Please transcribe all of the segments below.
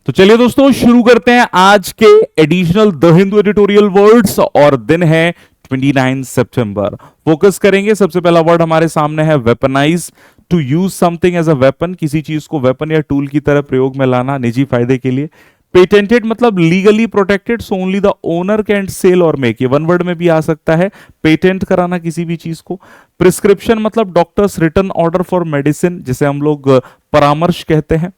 तो चलिए दोस्तों शुरू करते हैं आज के additional the Hindu editorial words और दिन है 29 सितंबर। फोकस करेंगे। सबसे पहला वर्ड हमारे सामने है weaponise. To use something as a weapon, किसी चीज को वेपन या टूल की तरह प्रयोग में लाना निजी फायदे के लिए। पेटेंटेड मतलब legally protected, so only the owner can sell और मेक, ये वन वर्ड में भी आ सकता है, पेटेंट कराना किसी भी चीज को। प्रिस्क्रिप्शन मतलब doctors written order for medicine, जिसे हम लोग परामर्श कहते हैं।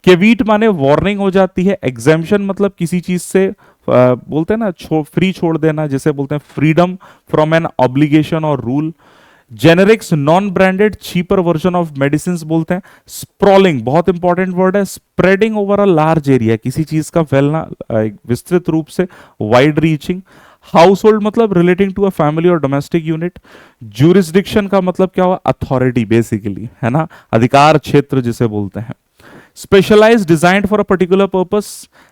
केवीट माने वार्निंग हो जाती है। एग्जाम्शन मतलब किसी चीज से बोलते हैं ना फ्री छोड़ देना, जिसे बोलते हैं फ्रीडम फ्रॉम एन ऑब्लिगेशन और rule. Generics non branded cheaper version of medicine बोलते हैं। स्प्रॉलिंग बहुत इंपॉर्टेंट वर्ड है, spreading over a large area, किसी चीज का फैलना विस्तृत रूप से, वाइड रीचिंग। हाउस होल्ड मतलब रिलेटिंग टू अ फैमिली और डोमेस्टिक यूनिट। ज्यूरिस्डिक्शन का मतलब क्या हुआ, अथॉरिटी बेसिकली, है ना, अधिकार क्षेत्र जिसे बोलते हैं। Specialized, designed for a particular purpose.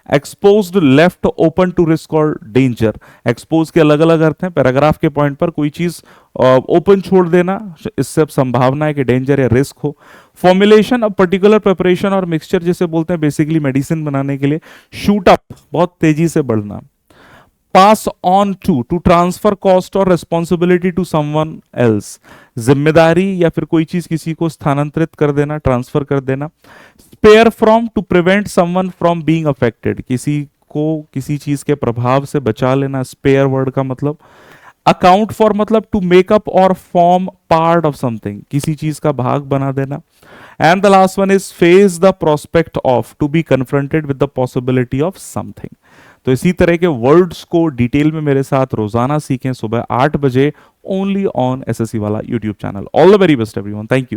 Exposed, left open to risk or danger. Expose के अलग अलग अर्थ हैं। पैराग्राफ के पॉइंट पर कोई चीज ओपन छोड़ देना, इससे अब संभावना है कि डेंजर या रिस्क हो। फॉर्मुलेशन, अब पर्टिकुलर प्रिपरेशन और मिक्सचर जिसे बोलते हैं बेसिकली मेडिसिन बनाने के लिए। शूट अप, बहुत तेजी से बढ़ना। Pass on to transfer cost और रिस्पॉन्सिबिलिटी टू समवन एल्स, जिम्मेदारी या फिर कोई चीज किसी को स्थानांतरित कर देना, ट्रांसफर कर देना। Spare from, to prevent someone from being affected, किसी को किसी चीज के प्रभाव से बचा लेना, स्पेयर वर्ड का मतलब। अकाउंट फॉर मतलब टू मेकअप और फॉर्म पार्ट ऑफ समथिंग, किसी चीज का भाग बना देना। And the last one is face the prospect of, to be confronted with the possibility of something. तो इसी तरह के वर्ड्स को डिटेल में मेरे साथ रोजाना सीखें सुबह 8 बजे ओनली ऑन एसएससी वाला YouTube channel. All the very best everyone, thank you.